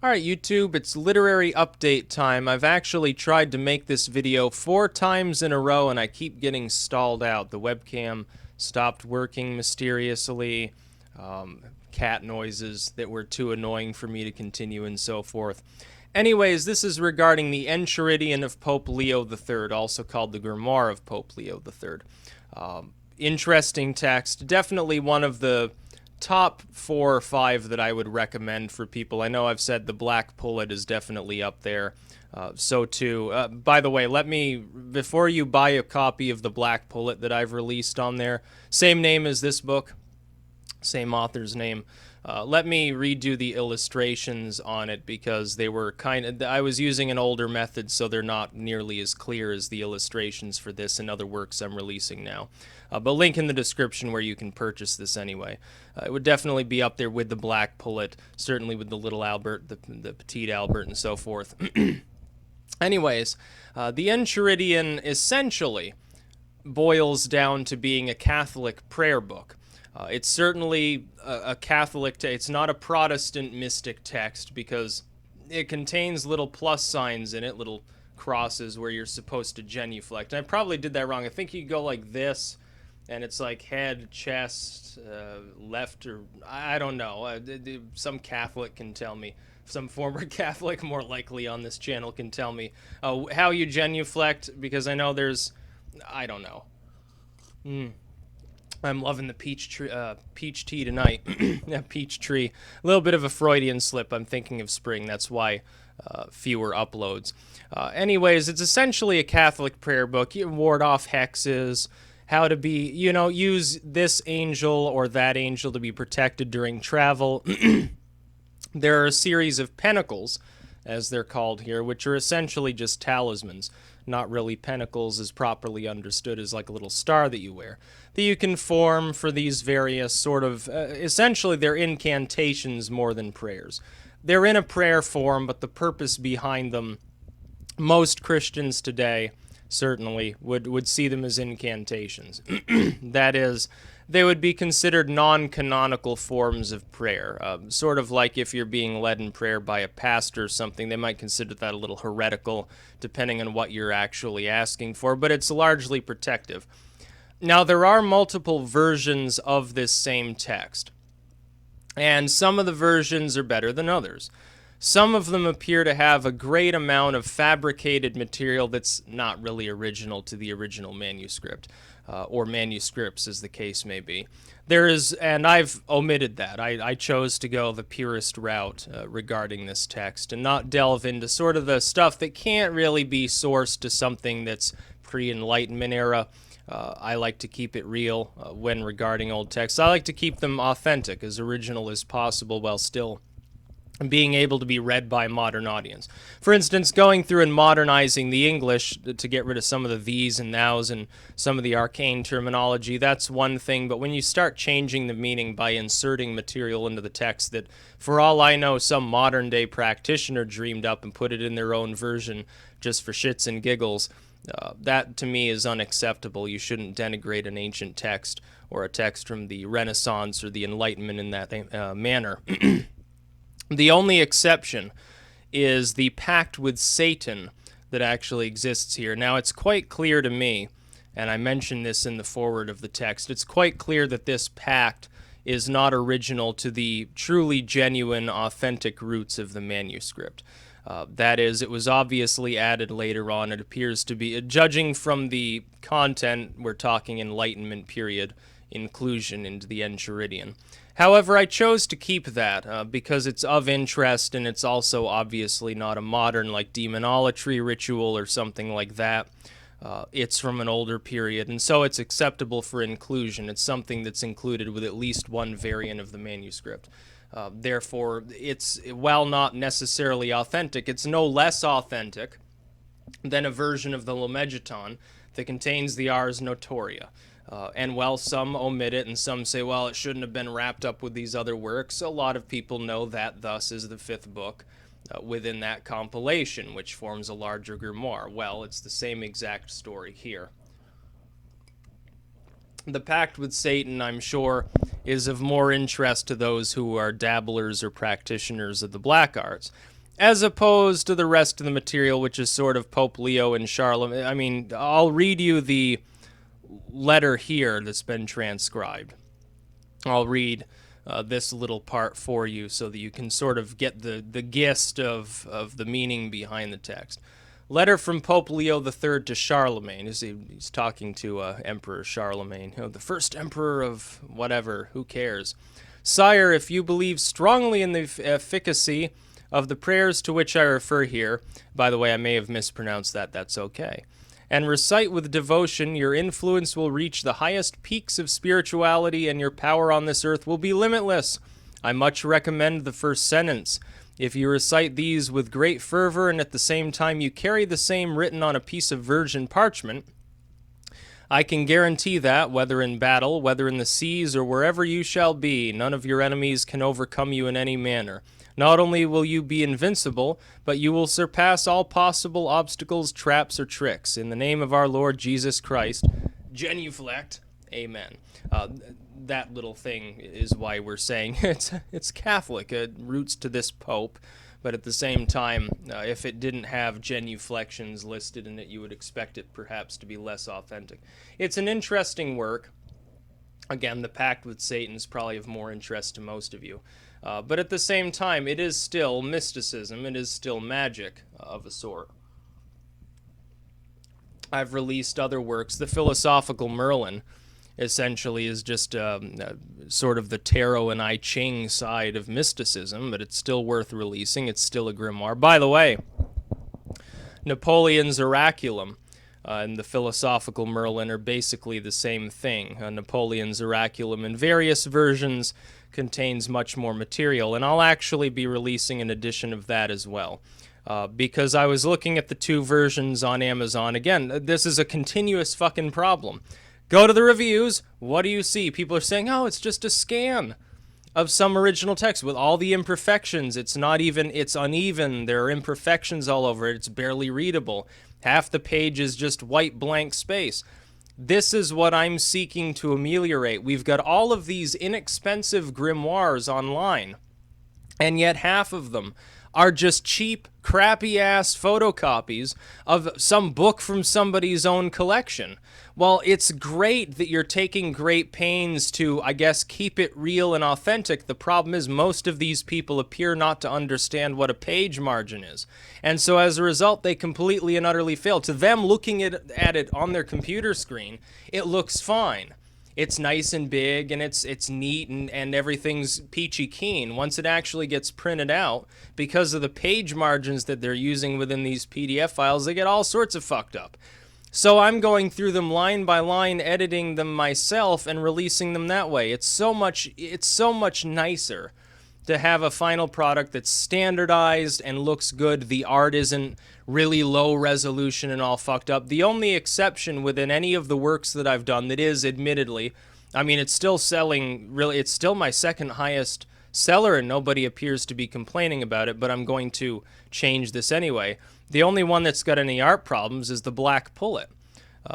Alright YouTube, it's literary update time. I've actually tried to make this video 4 times in a row and I keep getting stalled out. The webcam stopped working mysteriously, cat noises that were too annoying for me to continue and so forth. Anyways, this is regarding the Enchiridion of Pope Leo III, also called the Grimoire of Pope Leo III. Interesting text, definitely one of the top 4 or 5 that I would recommend for people. I know I've said the Black Pullet is definitely up there. So too. By the way, before you buy a copy of the Black Pullet that I've released on there, same name as this book, same author's name. Let me redo the illustrations on it because they were I was using an older method, so they're not nearly as clear as the illustrations for this and other works I'm releasing now. But link in the description where you can purchase this anyway. It would definitely be up there with the Black Pullet, certainly with the Little Albert, the Petite Albert, and so forth. Anyways, the Enchiridion essentially boils down to being a Catholic prayer book. It's certainly a Catholic it's not a Protestant mystic text because it contains little plus signs in it, little crosses where you're supposed to genuflect. And I probably did that wrong. I think you go like this, and it's like head, chest, left, or I don't know. Some Catholic can tell me. Some former Catholic, more likely on this channel, can tell me how you genuflect, because I know I don't know. I'm loving the peach tea tonight. Yeah, peach tree. A little bit of a Freudian slip. I'm thinking of spring. That's why fewer uploads. Anyways, it's essentially a Catholic prayer book. You ward off hexes, how to be, use this angel or that angel to be protected during travel. There are a series of pentacles, as they're called here, which are essentially just talismans. Not really pentacles as properly understood as like a little star that you wear, that you can form for these various sort of, essentially they're incantations more than prayers. They're in a prayer form, but the purpose behind them, most Christians today certainly would see them as incantations. That is, they would be considered non-canonical forms of prayer. Sort of like if you're being led in prayer by a pastor or something, they might consider that a little heretical, depending on what you're actually asking for, but it's largely protective. Now, there are multiple versions of this same text, and some of the versions are better than others. Some of them appear to have a great amount of fabricated material that's not really original to the original manuscript, or manuscripts as the case may be. And I've omitted that. I chose to go the purest route regarding this text and not delve into sort of the stuff that can't really be sourced to something that's pre-Enlightenment era. I like to keep it real when regarding old texts. I like to keep them authentic, as original as possible, while still being able to be read by a modern audience. For instance, going through and modernizing the English to get rid of some of the these and thous and some of the arcane terminology, that's one thing, but when you start changing the meaning by inserting material into the text that, for all I know, some modern-day practitioner dreamed up and put it in their own version just for shits and giggles, that to me is unacceptable. You shouldn't denigrate an ancient text or a text from the Renaissance or the Enlightenment in that manner. The only exception is the pact with Satan that actually exists here. Now, it's quite clear to me, and I mentioned this in the foreword of the text, it's quite clear that this pact is not original to the truly genuine, authentic roots of the manuscript. That is, it was obviously added later on. It appears to be, judging from the content, we're talking Enlightenment period inclusion into the Enchiridion. However, I chose to keep that because it's of interest, and it's also obviously not a modern, like, demonolatry ritual or something like that. It's from an older period, and so it's acceptable for inclusion. It's something that's included with at least one variant of the manuscript. Therefore, while not necessarily authentic, it's no less authentic than a version of the Lemegeton that contains the Ars Notoria. And while some omit it and some say, well, it shouldn't have been wrapped up with these other works, a lot of people know that thus is the 5th book within that compilation, which forms a larger grimoire. Well, it's the same exact story here. The pact with Satan, I'm sure, is of more interest to those who are dabblers or practitioners of the black arts, as opposed to the rest of the material, which is sort of Pope Leo and Charlemagne. I mean, I'll read you the letter here that's been transcribed. I'll read this little part for you so that you can sort of get the gist of the meaning behind the text. Letter from Pope Leo III to Charlemagne. He's talking to Emperor Charlemagne, the first emperor of whatever, who cares? Sire, if you believe strongly in the efficacy of the prayers to which I refer here, by the way, I may have mispronounced that, that's okay, and recite with devotion, your influence will reach the highest peaks of spirituality and your power on this earth will be limitless. I much recommend the first sentence. If you recite these with great fervor and at the same time you carry the same written on a piece of virgin parchment, I can guarantee that, whether in battle, whether in the seas, or wherever you shall be, none of your enemies can overcome you in any manner. Not only will you be invincible, but you will surpass all possible obstacles, traps, or tricks. In the name of our Lord Jesus Christ, genuflect. Amen. That little thing is why we're saying it's Catholic. It roots to this pope, but at the same time, if it didn't have genuflections listed in it, you would expect it perhaps to be less authentic. It's an interesting work. Again, the pact with Satan is probably of more interest to most of you. But at the same time, it is still mysticism. It is still magic of a sort. I've released other works. The Philosophical Merlin essentially is just sort of the tarot and I Ching side of mysticism, but it's still worth releasing. It's still a grimoire. By the way, Napoleon's Oraculum and the Philosophical Merlin are basically the same thing. Napoleon's Oraculum in various versions contains much more material, and I'll actually be releasing an edition of that as well. Because I was looking at the two versions on Amazon. Again, this is a continuous fucking problem. Go to the reviews. What do you see? People are saying, oh, it's just a scan of some original text with all the imperfections. It's not even, it's uneven. There are imperfections all over it. It's barely readable. Half the page is just white blank space. This is what I'm seeking to ameliorate. We've got all of these inexpensive grimoires online, and yet half of them are just cheap, crappy-ass photocopies of some book from somebody's own collection. Well, it's great that you're taking great pains to, I guess, keep it real and authentic. The problem is most of these people appear not to understand what a page margin is. And so as a result, they completely and utterly fail. To them, looking at it on their computer screen, it looks fine. It's nice and big, and it's neat, and everything's peachy keen. Once it actually gets printed out, because of the page margins that they're using within these PDF files, they get all sorts of fucked up. So I'm going through them line by line, editing them myself, and releasing them that way. It's so much nicer to have a final product that's standardized and looks good. The art isn't really low resolution and all fucked up. The only exception within any of the works that I've done that is, admittedly, I mean, it's still selling, really, it's still my second highest seller and nobody appears to be complaining about it, but I'm going to change this anyway. The only one that's got any art problems is the Black Pullet,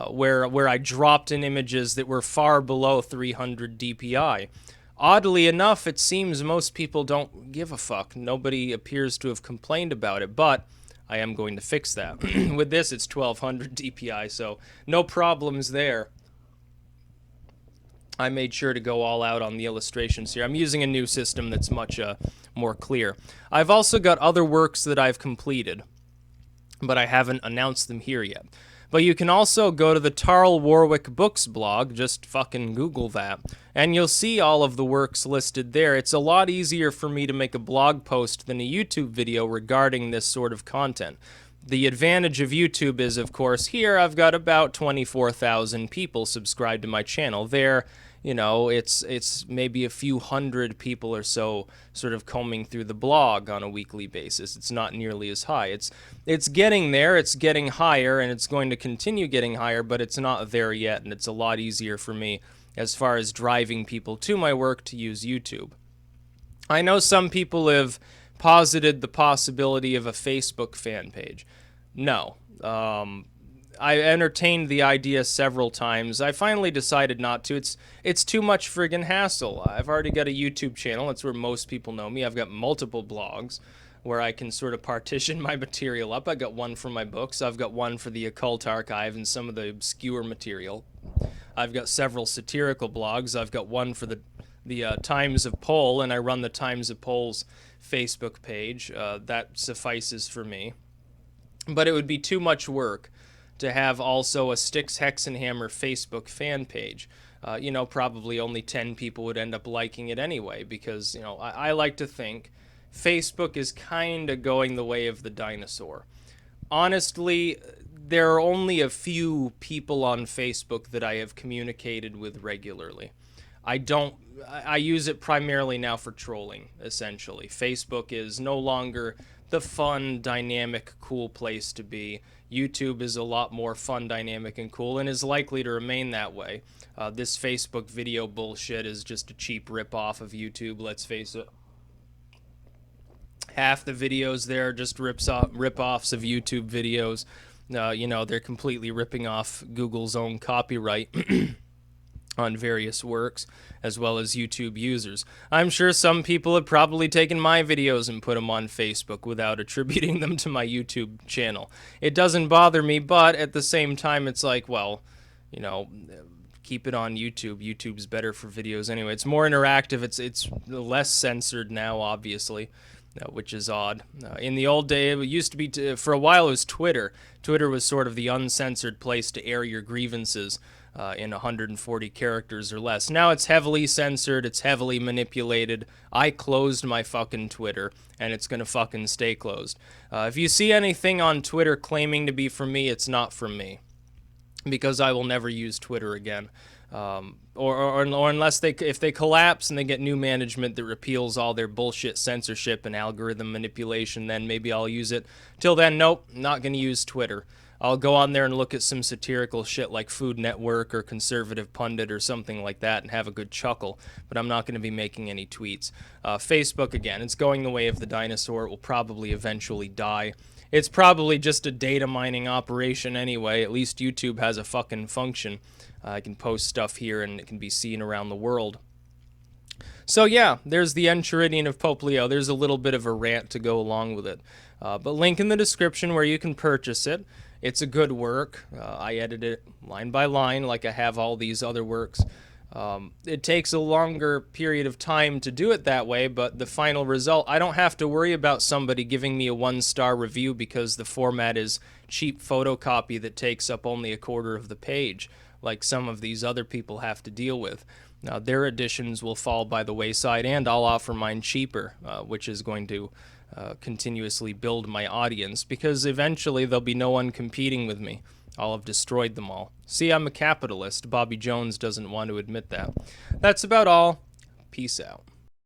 where I dropped in images that were far below 300 DPI. Oddly enough, it seems most people don't give a fuck. Nobody appears to have complained about it, but I am going to fix that. With this, it's 1200 DPI, so no problems there. I made sure to go all out on the illustrations here. I'm using a new system that's much more clear. I've also got other works that I've completed, but I haven't announced them here yet. But you can also go to the Tarl Warwick Books blog, just fucking Google that, and you'll see all of the works listed there. It's a lot easier for me to make a blog post than a YouTube video regarding this sort of content. The advantage of YouTube is, of course, here I've got about 24,000 people subscribed to my channel. There, you know, it's maybe a few hundred people or so sort of combing through the blog on a weekly basis. It's not nearly as high. It's getting there, it's getting higher, and it's going to continue getting higher, but it's not there yet, and it's a lot easier for me as far as driving people to my work to use YouTube. I know some people have posited the possibility of a Facebook fan page. No. I entertained the idea several times. I finally decided not to. It's too much friggin' hassle. I've already got a YouTube channel. That's where most people know me. I've got multiple blogs where I can sort of partition my material up. I've got one for my books. I've got one for the occult archive and some of the obscure material. I've got several satirical blogs. I've got one for the Times of Pole, and I run the Times of Pole's Facebook page. That suffices for me. But it would be too much work to have also a Styx Hexenhammer Facebook fan page. Probably only 10 people would end up liking it anyway, because, I like to think Facebook is kind of going the way of the dinosaur. Honestly, there are only a few people on Facebook that I have communicated with regularly. I use it primarily now for trolling, essentially. Facebook is no longer the fun, dynamic, cool place to be. YouTube is a lot more fun, dynamic, and cool, and is likely to remain that way. This Facebook video bullshit is just a cheap rip-off of YouTube, let's face it. Half the videos there are just rip-offs of YouTube videos. They're completely ripping off Google's own copyright on various works, as well as YouTube users. I'm sure some people have probably taken my videos and put them on Facebook without attributing them to my YouTube channel. It doesn't bother me, but at the same time, it's like, well, keep it on YouTube. YouTube's better for videos anyway. It's more interactive. It's less censored now, obviously. Which is odd. In the old day, it used to be, for a while, it was Twitter. Twitter was sort of the uncensored place to air your grievances in 140 characters or less. Now it's heavily censored, it's heavily manipulated. I closed my fucking Twitter, and it's gonna fucking stay closed. If you see anything on Twitter claiming to be from me, it's not from me, because I will never use Twitter again. Or unless if they collapse and they get new management that repeals all their bullshit censorship and algorithm manipulation, then maybe I'll use it. Till then, nope, not going to use Twitter. I'll go on there and look at some satirical shit like Food Network or Conservative Pundit or something like that and have a good chuckle, but I'm not going to be making any tweets. Facebook, again, it's going the way of the dinosaur. It will probably eventually die. It's probably just a data mining operation anyway. At least YouTube has a fucking function. I can post stuff here and it can be seen around the world. So yeah, there's the Enchiridion of Pope Leo. There's a little bit of a rant to go along with it. But link in the description where you can purchase it. It's a good work. I edit it line by line like I have all these other works. It takes a longer period of time to do it that way, but the final result, I don't have to worry about somebody giving me a 1-star review because the format is cheap photocopy that takes up only a quarter of the page, like some of these other people have to deal with. Now, their editions will fall by the wayside, and I'll offer mine cheaper, which is going to continuously build my audience, because eventually there'll be no one competing with me. I'll have destroyed them all. See, I'm a capitalist. Bobby Jones doesn't want to admit that. That's about all. Peace out.